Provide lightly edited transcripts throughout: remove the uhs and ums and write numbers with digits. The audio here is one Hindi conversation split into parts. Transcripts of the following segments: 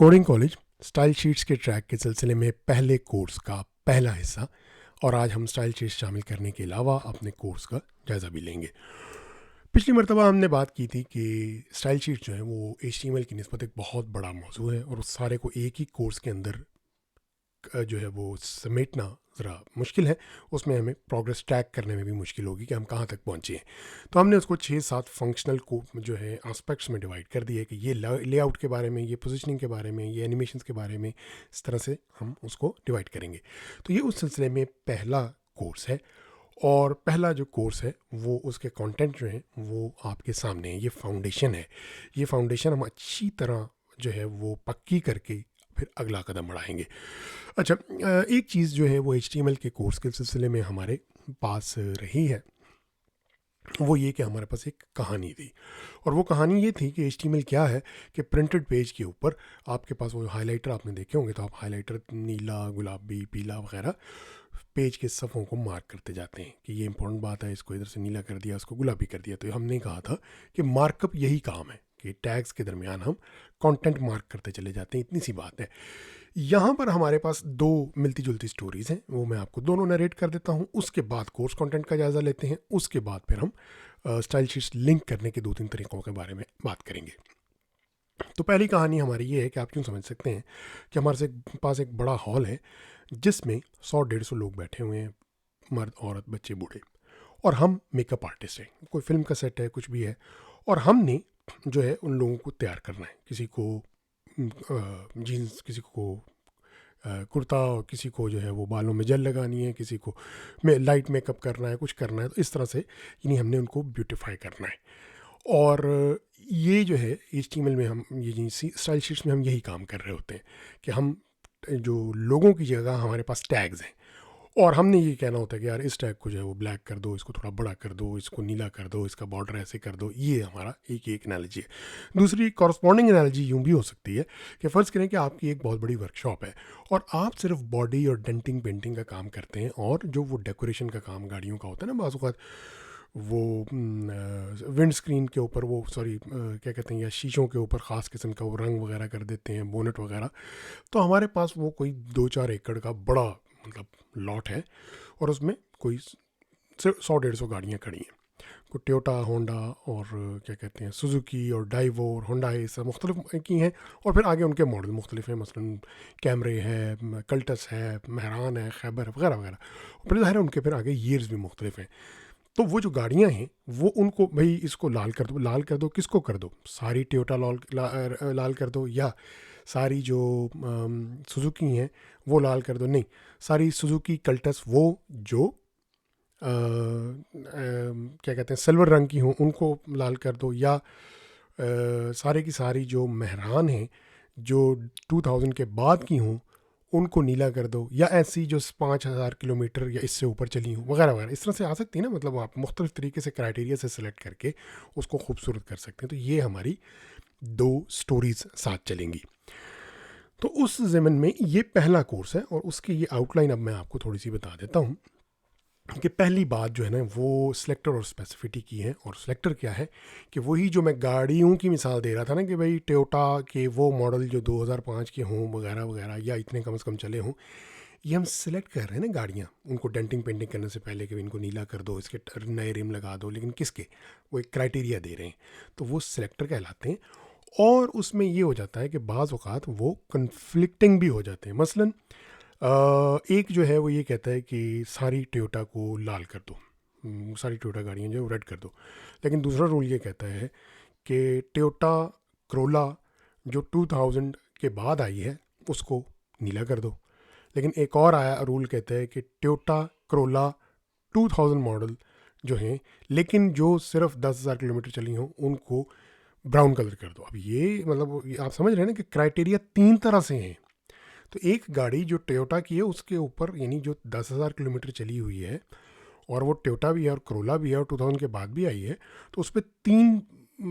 कोडिंग कॉलेज स्टाइल शीट्स के ट्रैक के सिलसिले में पहले कोर्स का पहला हिस्सा। और आज हम स्टाइल शीट्स शामिल करने के अलावा अपने कोर्स का जायज़ा भी लेंगे। पिछली मरतबा हमने बात की थी कि स्टाइल शीट जो है वो HTML की निस्बत एक बहुत बड़ा मौजू है और उस सारे को एक ही कोर्स के अंदर जो है वो समेटना ज़रा मुश्किल है। उसमें हमें प्रोग्रेस ट्रैक करने में भी मुश्किल होगी कि हम कहाँ तक पहुँचे हैं। तो हमने उसको 6-7 फंक्शनल को जो है एस्पेक्ट्स में डिवाइड कर दिया कि ये लेआउट के बारे में, ये पोजीशनिंग के बारे में, ये एनिमेशंस के बारे में, इस तरह से हम उसको डिवाइड करेंगे। तो ये उस सिलसिले में पहला कोर्स है और पहला जो कोर्स है वो उसके कंटेंट जो है वो आपके सामने है। ये फाउंडेशन है। ये फाउंडेशन हम अच्छी तरह जो है वो पक्की करके फिर अगला कदम बढ़ाएंगे। अच्छा, एक चीज़ जो है वो HTML के कोर्स के सिलसिले में हमारे पास रही है वो ये कि हमारे पास एक कहानी थी। और वो कहानी ये थी कि HTML क्या है कि प्रिंटेड पेज के ऊपर आपके पास वो हाइलाइटर आपने देखे होंगे, तो आप हाइलाइटर नीला, गुलाबी, पीला वगैरह पेज के सफ़ों को मार्क करते जाते हैं कि ये इंपॉर्टेंट बात है, इसको इधर से नीला कर दिया, इसको गुलाबी कर दिया। तो हमने कहा था कि मार्कअप यही काम है कि टैग्स के दरमियान हम कंटेंट मार्क करते चले जाते हैं। इतनी सी बात है। यहाँ पर हमारे पास दो मिलती जुलती स्टोरीज़ हैं, वो मैं आपको दोनों नरेट कर देता हूँ। उसके बाद कोर्स कंटेंट का जायज़ा लेते हैं। उसके बाद फिर हम स्टाइल शीट्स लिंक करने के 2-3 तरीक़ों के बारे में बात करेंगे। तो पहली कहानी हमारी ये है कि आप क्यों समझ सकते हैं कि हमारे पास एक बड़ा हॉल है जिसमें 100-150 लोग बैठे हुए हैं, मर्द, औरत, बच्चे, बूढ़े, और हम मेकअप आर्टिस्ट हैं, कोई फिल्म का सेट है, कुछ भी है, और हमने जो है उन लोगों को तैयार करना है। किसी को जीन्स, किसी को कुर्ता, और किसी को जो है वो बालों में जेल लगानी है, किसी को लाइट मेकअप करना है, कुछ करना है। तो इस तरह से यानी हमने उनको ब्यूटीफाई करना है। और ये जो है HTML में हम ये स्टाइल शीट्स में हम यही काम कर रहे होते हैं कि हम जो लोगों की जगह हमारे पास टैग्स हैं और हमने ये कहना होता है कि यार इस टैग को जो है वो ब्लैक कर दो, इसको थोड़ा बड़ा कर दो, इसको नीला कर दो, इसका बॉर्डर ऐसे कर दो। ये हमारा एक एनालॉजी है। दूसरी कॉरस्पॉन्डिंग एनालॉजी यूँ भी हो सकती है कि फ़र्ज़ करें कि आपकी एक बहुत बड़ी वर्कशॉप है और आप सिर्फ बॉडी और डेंटिंग पेंटिंग का काम करते हैं, और जो वो डेकोरेशन का काम गाड़ियों का होता है ना, बाज़ वो विंड स्क्रीन के ऊपर वो क्या कहते हैं, या शीशों के ऊपर ख़ास किस्म का वो रंग वगैरह कर देते हैं, बोनेट वगैरह। तो हमारे पास वो कोई 2-4 एकड़ का बड़ा मतलब लॉट है और उसमें कोई सिर्फ 100-150 गाड़ियाँ खड़ी हैं। कोई टोयोटा, होंडा और क्या कहते हैं सुजुकी और डाइवो और होंडाई, सब मुख्तलिफ की हैं। और फिर आगे उनके मॉडल मुख्तलिफ हैं, मसलन कैमरे है, कल्टस है, महरान है, खैबर वगैरह वगैरह। फिर ज़ाहिर है उनके फिर आगे ईयर्स भी मुख्तलिफ हैं। तो वो जो गाड़ियाँ हैं वो उनको भाई इसको लाल कर दो, लाल कर दो, किसको कर दो, सारी टोयोटा लाल कर दो, या सारी जो सुजुकी हैं वो लाल कर दो। नहीं, सारी सुजुकी कल्टस वो जो क्या कहते हैं सिल्वर रंग की हों उनको लाल कर दो, या सारे की सारी जो महरान हैं जो 2000 के बाद की हों उनको नीला कर दो, या ऐसी जो 5000 किलोमीटर या इससे ऊपर चली हूँ वगैरह वगैरह। इस तरह से आ सकती है ना, मतलब आप मुख्तलिफ तरीके से क्राइटेरिया से सिलेक्ट करके उसको खूबसूरत कर सकते हैं। तो ये हमारी दो स्टोरीज साथ चलेंगी। तो उस ज़मन में ये पहला कोर्स है और उसकी ये आउटलाइन अब मैं आपको थोड़ी सी बता देता हूँ कि पहली बात जो है ना वो सिलेक्टर और स्पेसिफिटी की है। और सिलेक्टर क्या है कि वही जो मैं गाड़ियों की मिसाल दे रहा था ना कि भाई टोयोटा के वो मॉडल जो 2005 के हों वगैरह वगैरह, या इतने कम से कम चले हों, ये हम सिलेक्ट कर रहे हैं ना गाड़ियाँ, उनको डेंटिंग पेंटिंग करने से पहले कि इनको नीला कर दो, इसके नए रिम लगा दो, लेकिन किसके, वो एक क्राइटेरिया दे रहे हैं, तो वो सिलेक्टर कहलाते हैं। और उसमें ये हो जाता है कि बाज़ औक़ात वो कन्फ्लिक्टिंग भी हो जाते हैं। मसलन एक जो है वो ये कहता है कि सारी टोयोटा को लाल कर दो, सारी टोयोटा गाड़ियाँ जो रेड कर दो। लेकिन दूसरा रूल ये कहता है कि टोयोटा क्रोला जो 2000 के बाद आई है उसको नीला कर दो। लेकिन एक और आया रूल कहता है कि टोयोटा क्रोला 2000 मॉडल जो हैं लेकिन जो सिर्फ 10,000 किलोमीटर चली हों उनको ब्राउन कलर कर दो। अब ये मतलब आप समझ रहे हैं ना कि क्राइटेरिया 3 तरह से हैं। तो एक गाड़ी जो टोयोटा की है उसके ऊपर यानी जो 10,000 किलोमीटर चली हुई है और वो टोयोटा भी है और क्रोला भी है और 2000 के बाद भी आई है, तो उस पर 3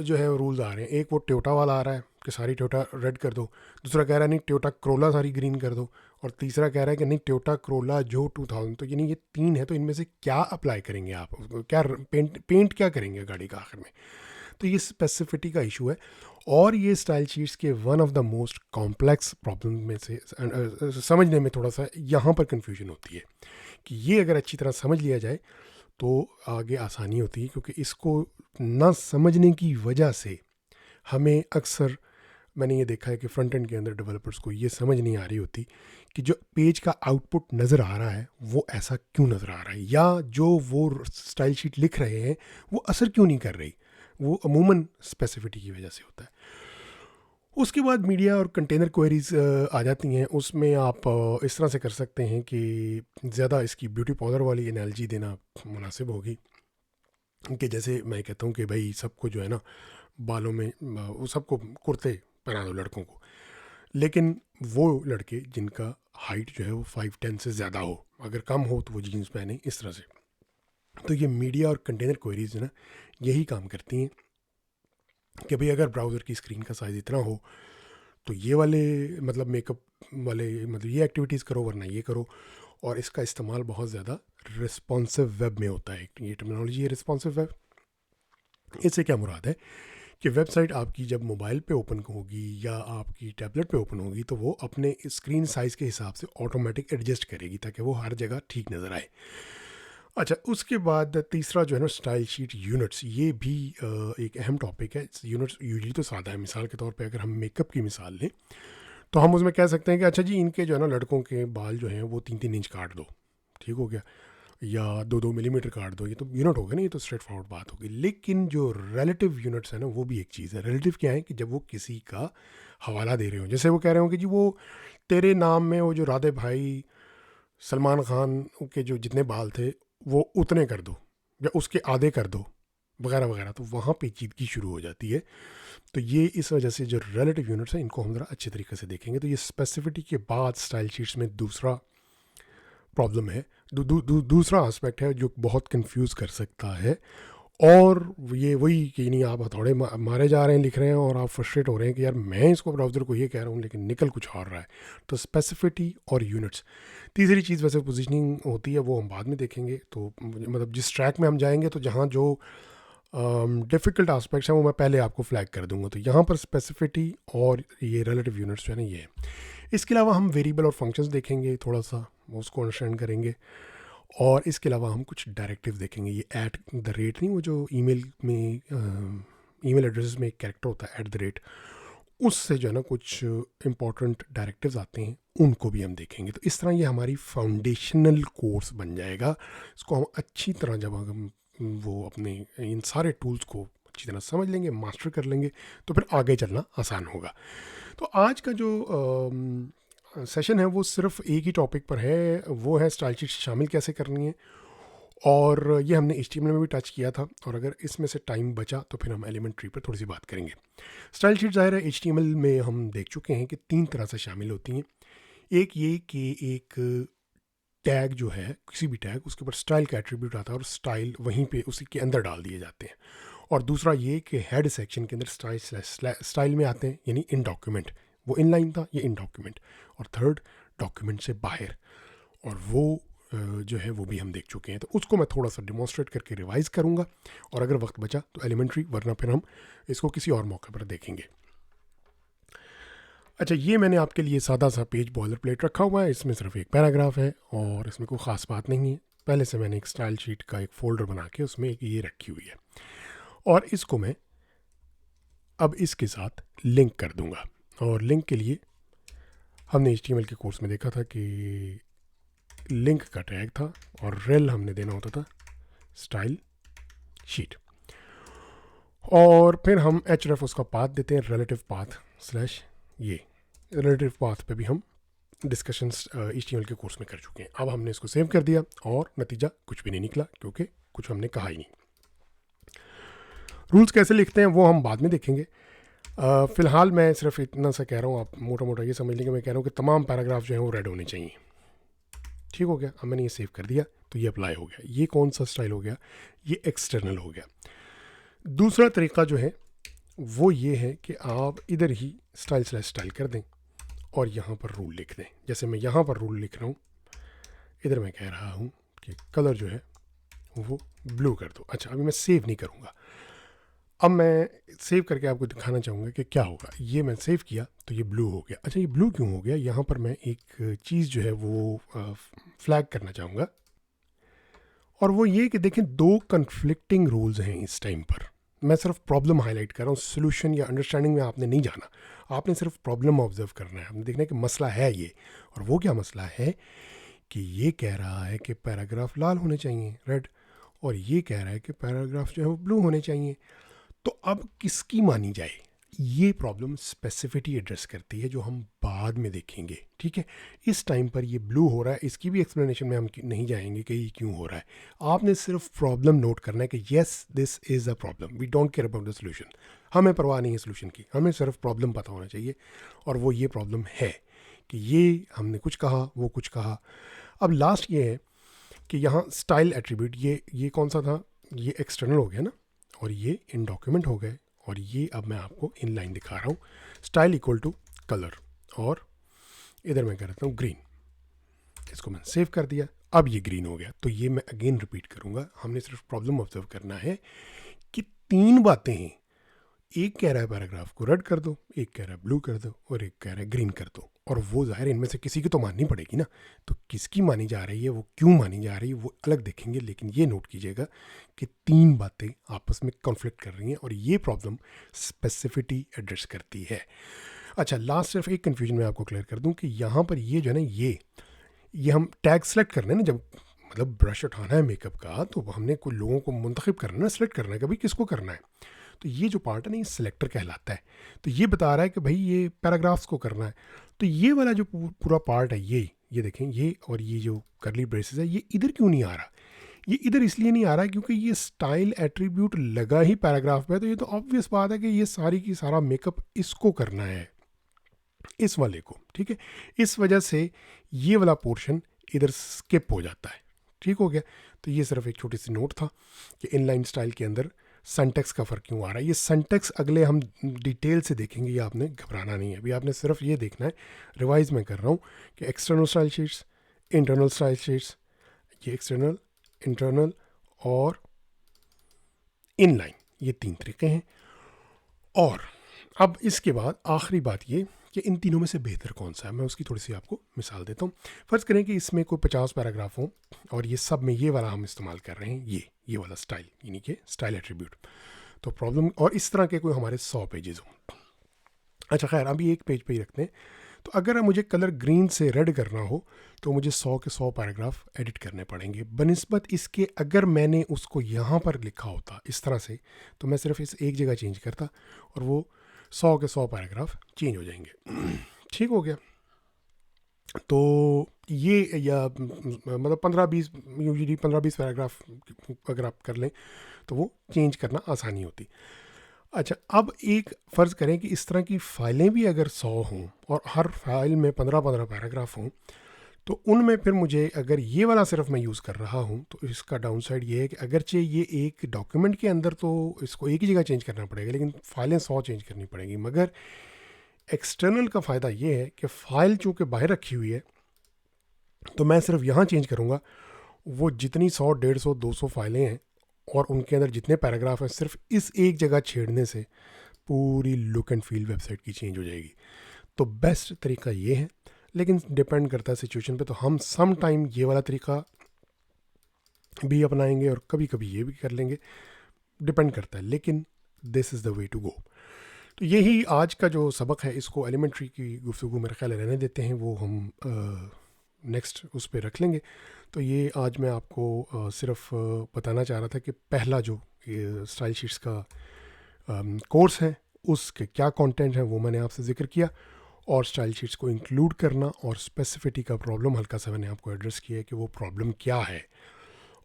जो है रूल्स आ रहे हैं। एक वो टोयोटा वाला आ रहा है कि सारी टोयोटा रेड कर दो, दूसरा कह रहा है नहीं टोयोटा क्रोला सारी ग्रीन कर दो, और तीसरा कह रहा है कि नहीं टोयोटा क्रोला जो 2000। तो यानी ये 3 है, तो इनमें से क्या अप्लाई करेंगे आप, क्या पेंट क्या करेंगे गाड़ी का आखिर में। तो ये स्पेसिफिटी का इशू है, और ये स्टाइल शीट्स के one of the most complex problem में से समझने में थोड़ा सा यहाँ पर कन्फ्यूजन होती है कि ये अगर अच्छी तरह समझ लिया जाए तो आगे आसानी होती है, क्योंकि इसको ना समझने की वजह से हमें अक्सर, मैंने ये देखा है कि फ्रंट एंड के अंदर डेवलपर्स को ये समझ नहीं आ रही होती कि जो पेज का आउटपुट नज़र आ रहा है वो ऐसा क्यों नज़र आ रहा है, या जो वो स्टाइल शीट लिख रहे हैं वो असर क्यों नहीं कर रही। वो अमूमन स्पेसिफिटी की वजह से होता है। उसके बाद मीडिया और कंटेनर क्वेरीज आ जाती हैं। उसमें आप इस तरह से कर सकते हैं कि ज़्यादा इसकी ब्यूटी पाउडर वाली एनालॉजी देना मुनासिब होगी कि जैसे मैं कहता हूँ कि भाई सबको जो है ना बालों में वो सबको कुर्ते पहना दो लड़कों को, लेकिन वो लड़के जिनका हाइट जो है वो 5'10" से ज़्यादा हो, अगर कम हो तो वो जीन्स पहने, इस तरह से। तो ये मीडिया और कंटेनर क्वेरीज ना यही काम करती हैं कि भाई अगर ब्राउज़र की स्क्रीन का साइज़ इतना हो तो ये वाले मतलब मेकअप वाले मतलब ये एक्टिविटीज़ करो, वरना ये करो। और इसका इस्तेमाल बहुत ज़्यादा रिस्पॉन्सिव वेब में होता है। ये टर्मिनोलॉजी है रिस्पॉन्सिव वेब। इससे क्या मुराद है कि वेबसाइट आपकी जब मोबाइल पे ओपन होगी या आपकी टैबलेट पे ओपन होगी तो वो अपने स्क्रीन साइज़ के हिसाब से ऑटोमेटिक एडजस्ट करेगी ताकि वो हर जगह ठीक नज़र आए। अच्छा, उसके बाद तीसरा जो है ना स्टाइल शीट यूनिट्स, ये भी एक अहम टॉपिक है। यूनिट्स यूजली तो सादा है। मिसाल के तौर पे अगर हम मेकअप की मिसाल लें तो हम उसमें कह सकते हैं कि अच्छा जी इनके जो है ना लड़कों के बाल जो हैं वो 3-3 इंच काट दो, ठीक हो गया, या 2-2 मिलीमीटर काट दो। ये तो यूनिट हो गया ना, ये तो स्ट्रेट फॉरवर्ड बात होगी। लेकिन जो रिलेटिव यूनिट्स है ना वो भी एक चीज़ है। रिलेटिव क्या है कि जब वो किसी का हवाला दे रहे हो, जैसे वो कह रहे हो कि जी वो तेरे नाम में वो जो राधे भाई सलमान खान के जो जितने बाल थे वो उतने कर दो या उसके आधे कर दो वगैरह वगैरह, तो वहाँ पेचीदगी शुरू हो जाती है। तो ये इस वजह से जो रिलेटिव यूनिट्स हैं इनको हम ज़रा अच्छे तरीके से देखेंगे। तो ये स्पेसिफिटी के बाद स्टाइल शीट्स में दूसरा प्रॉब्लम है, दूसरा एस्पेक्ट है जो बहुत कंफ्यूज कर सकता है। और ये वही कि नहीं आप हथौड़े मारे जा रहे हैं, लिख रहे हैं और आप फ्रस्ट्रेट हो रहे हैं कि यार मैं इसको ब्राउज़र को ये कह रहा हूँ लेकिन निकल कुछ और रहा है। तो स्पेसिफिटी और यूनिट्स। तीसरी चीज़ वैसे पोजीशनिंग होती है, वो हम बाद में देखेंगे। तो मतलब जिस ट्रैक में हम जाएंगे तो जहाँ जो डिफ़िकल्ट एस्पेक्ट्स हैं वो मैं पहले आपको फ्लैग कर दूंगा। तो यहाँ पर स्पेसिफिटी और ये रिलेटिव यूनिट्स जो है ना ये है। इसके अलावा हम वेरिएबल और फंक्शंस देखेंगे, थोड़ा सा उसको अंडरस्टैंड करेंगे। और इसके अलावा हम कुछ डायरेक्टिव देखेंगे। ये एट द रेट नहीं, वो जो ईमेल में ईमेल एड्रेस में एक कैरेक्टर होता है @ उससे जो है ना कुछ इंपॉर्टेंट डायरेक्टिव्स आते हैं, उनको भी हम देखेंगे। तो इस तरह ये हमारी फाउंडेशनल कोर्स बन जाएगा। इसको हम अच्छी तरह जब हम वो अपने इन सारे टूल्स को अच्छी तरह समझ लेंगे, मास्टर कर लेंगे, तो फिर आगे चलना आसान होगा। तो आज का जो सेशन है वो सिर्फ एक ही टॉपिक पर है, वो है स्टाइल शीट शामिल कैसे करनी है। और ये हमने HTML में भी टच किया था, और अगर इसमें से टाइम बचा तो फिर हम एलिमेंट्री पर थोड़ी सी बात करेंगे। स्टाइल शीट ज़ाहिर है HTML में हम देख चुके हैं कि 3 तरह से शामिल होती हैं। एक ये कि एक टैग जो है, किसी भी टैग, उसके ऊपर स्टाइल का एट्रीब्यूट आता है और स्टाइल वहीं पे उसी के अंदर डाल दिए जाते हैं। और दूसरा ये कि हेड सेक्शन के अंदर स्टाइल में आते हैं, यानी इन डॉक्यूमेंट। वो इन लाइन था, ये इन डॉक्यूमेंट। और थर्ड डॉक्यूमेंट से बाहर, और वो जो है वो भी हम देख चुके हैं। तो उसको मैं थोड़ा सा डिमॉन्स्ट्रेट करके रिवाइज करूँगा, और अगर वक्त बचा तो एलिमेंट्री, वरना फिर हम इसको किसी और मौके पर देखेंगे। अच्छा, ये मैंने आपके लिए सादा सा पेज बॉयलर प्लेट रखा हुआ है। इसमें सिर्फ एक पैराग्राफ है और इसमें कोई ख़ास बात नहीं है। पहले से मैंने एक स्टाइल शीट का एक फ़ोल्डर बना के उसमें एक ये रखी हुई है, और इसको मैं अब इसके साथ लिंक कर दूंगा। और लिंक के लिए हमने HTML के कोर्स में देखा था कि लिंक का टैग था और रेल हमने देना होता था स्टाइल शीट, और फिर हम href उसका पाथ देते हैं, रिलेटिव पाथ स्लैश। ये रिलेटिव पाथ पे भी हम डिस्कशन HTML के कोर्स में कर चुके हैं। अब हमने इसको सेव कर दिया और नतीजा कुछ भी नहीं निकला, क्योंकि कुछ हमने कहा ही नहीं। रूल्स कैसे लिखते हैं वो हम बाद में देखेंगे। फ़िलहाल मैं सिर्फ इतना सा कह रहा हूँ, आप मोटा मोटा ये समझ लेंगे मैं कह रहा हूँ कि तमाम पैराग्राफ जो हैं वो रेड होने चाहिए। ठीक हो गया। अब मैंने ये सेव कर दिया तो ये अप्लाई हो गया। ये कौन सा स्टाइल हो गया? ये एक्सटर्नल हो गया। दूसरा तरीका जो है वो ये है कि आप इधर ही स्टाइल स्लैश स्टाइल कर दें और यहाँ पर रूल लिख दें। जैसे मैं यहाँ पर रूल लिख रहा हूँ, इधर मैं कह रहा हूँ कि कलर जो है वो ब्लू कर दो। अच्छा, अभी मैं सेव नहीं करूँगा। अब मैं सेव करके आपको दिखाना चाहूँगा कि क्या होगा। ये मैं सेव किया तो ये ब्लू हो गया। अच्छा, ये ब्लू क्यों हो गया? यहाँ पर मैं एक चीज़ जो है वो फ्लैग करना चाहूँगा, और वो ये कि देखें, दो कन्फ्लिक्टिंग रूल्स हैं इस टाइम पर। मैं सिर्फ प्रॉब्लम हाईलाइट कर रहा हूँ, सोल्यूशन या अंडरस्टैंडिंग में आपने नहीं जाना, आपने सिर्फ प्रॉब्लम ऑब्जर्व करना है। आपने देखना है कि मसला है ये, और वो क्या मसला है कि ये कह रहा है कि पैराग्राफ लाल होने चाहिए, रेड, और ये कह रहा है कि पैराग्राफ जो है वो ब्लू होने चाहिए। तो अब किसकी मानी जाए? ये प्रॉब्लम स्पेसिफिटी एड्रेस करती है, जो हम बाद में देखेंगे, ठीक है। इस टाइम पर ये ब्लू हो रहा है, इसकी भी एक्सप्लेनेशन में हम नहीं जाएंगे कि ये क्यों हो रहा है। आपने सिर्फ प्रॉब्लम नोट करना है कि yes this is a problem, we don't care about the solution. हमें परवाह नहीं है सोल्यूशन की, हमें सिर्फ प्रॉब्लम पता होना चाहिए, और वो ये प्रॉब्लम है कि ये हमने कुछ कहा, वो कुछ कहा। अब लास्ट ये है कि यहाँ स्टाइल एट्रीब्यूट, ये कौन सा था? ये एक्सटर्नल हो गया ना, और ये इन डॉक्यूमेंट हो गए, और ये अब मैं आपको इन लाइन दिखा रहा हूँ। स्टाइल इक्वल टू कलर, और इधर मैं करता हूँ ग्रीन। इसको मैंने सेव कर दिया, अब ये ग्रीन हो गया। तो ये मैं अगेन रिपीट करूँगा, हमने सिर्फ प्रॉब्लम ऑब्जर्व करना है कि तीन बातें हैं। एक कह रहा है पैराग्राफ को रेड कर दो, एक कह रहा है ब्लू कर दो, और एक कह रहा है ग्रीन कर दो। और वो ज़ाहिर इनमें से किसी की तो माननी पड़ेगी ना। तो किसकी मानी जा रही है, वो क्यों मानी जा रही है, वो अलग देखेंगे। लेकिन ये नोट कीजिएगा कि तीन बातें आपस में कॉन्फ्लिक्ट कर रही हैं, और ये प्रॉब्लम स्पेसिफिटी एड्रेस करती है। अच्छा, लास्ट सिर्फ एक कन्फ्यूजन मैं आपको क्लियर कर दूं कि यहाँ पर ये जो है ना, ये हम टैग सेलेक्ट करना है ना, जब मतलब ब्रश उठाना है मेकअप का, तो हमने कुछ लोगों को मुंतखब करना है, सेलेक्ट करना है कि भाई किसको करना है। तो ये जो पार्ट है ना, ये सिलेक्टर कहलाता है। तो ये बता रहा है कि भाई ये पैराग्राफ्स को करना है। तो ये वाला जो पूरा पार्ट है, ये देखें, ये और ये जो करली ब्रेसेस है, ये इधर क्यों नहीं आ रहा? ये इधर इसलिए नहीं आ रहा है क्योंकि ये स्टाइल एट्रीब्यूट लगा ही पैराग्राफ पे है। तो ये तो ऑब्वियस बात है कि ये सारी की सारा मेकअप इसको करना है, इस वाले को, ठीक है। इस वजह से ये वाला पोर्शन इधर स्किप हो जाता है, ठीक हो गया। तो ये सिर्फ एक छोटी सी नोट था कि इनलाइन स्टाइल के अंदर सेंटेक्स का फ़र्क क्यों आ रहा है। ये सेंटेक्स अगले हम डिटेल से देखेंगे, ये आपने घबराना नहीं है। अभी आपने सिर्फ ये देखना है, रिवाइज मैं कर रहा हूँ कि external style sheets, internal style sheets, ये एक्सटर्नल, इंटरनल और इनलाइन, ये तीन तरीके हैं। और अब इसके बाद आखिरी बात ये कि इन तीनों में से बेहतर कौन सा है, मैं उसकी थोड़ी सी आपको मिसाल देता हूँ। फ़र्ज़ करें कि इसमें कोई 50 पैराग्राफ हों, और ये सब में ये वाला हम इस्तेमाल कर रहे हैं, ये वाला स्टाइल, यानी कि स्टाइल एट्रीब्यूट। तो प्रॉब्लम, और इस तरह के कोई हमारे 100 पेजेस हों। अच्छा खैर, अभी एक पेज पे ही रखते हैं। तो अगर मुझे कलर ग्रीन से रेड करना हो तो मुझे 100 के 100 पैराग्राफ एडिट करने पड़ेंगे। बनिस्बत इसके अगर मैंने उसको यहाँ पर लिखा होता इस तरह से, तो मैं सिर्फ इस एक जगह चेंज करता और वो 100 के 100 पैराग्राफ चेंज हो जाएंगे। ठीक हो गया। तो ये, या मतलब 15-20, यूजली 15-20 पैराग्राफ अगर आप कर लें तो वो चेंज करना आसानी होती। अच्छा, अब एक फ़र्ज़ करें कि इस तरह की फ़ाइलें भी अगर 100 हों और हर फाइल में 15-15 पैराग्राफ हों, तो उनमें फिर मुझे, अगर ये वाला सिर्फ मैं यूज़ कर रहा हूँ, तो इसका डाउन साइड ये है कि अगरचे ये एक डॉक्यूमेंट के अंदर तो इसको एक ही जगह चेंज करना पड़ेगा, लेकिन फ़ाइलें 100 चेंज करनी पड़ेंगी। मगर एक्सटर्नल का फ़ायदा ये है कि फ़ाइल चूँकि बाहर रखी हुई है, तो मैं सिर्फ यहाँ चेंज करूँगा, वो जितनी 100, 150, 200 फाइलें हैं और उनके अंदर जितने पैराग्राफ हैं, सिर्फ इस एक जगह छेड़ने से पूरी लुक एंड फील वेबसाइट की चेंज हो जाएगी। तो बेस्ट तरीका ये है, लेकिन डिपेंड करता है सिचुएशन पे। तो हम सम टाइम ये वाला तरीका भी अपनाएंगे और कभी कभी ये भी कर लेंगे, डिपेंड करता है, लेकिन this is the way to go. तो यही आज का जो सबक है, इसको एलिमेंट्री की गुफ्तगू मेरे ख्याल रहने देते हैं, वो हम नेक्स्ट उस पर रख लेंगे। तो ये आज मैं आपको सिर्फ बताना चाह रहा था कि पहला जो स्टाइल शीट्स का कोर्स है, उसके क्या कंटेंट है वो मैंने आपसे ज़िक्र किया, और स्टाइल शीट्स को इंक्लूड करना और स्पेसिफिटी का प्रॉब्लम हल्का सा मैंने आपको एड्रेस किया है कि वो प्रॉब्लम क्या है।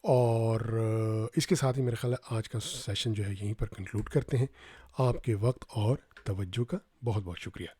और इसके साथ ही मेरे ख्याल आज का सेशन जो है यहीं पर कंक्लूड करते हैं। आपके वक्त और तवज्जो का बहुत बहुत शुक्रिया।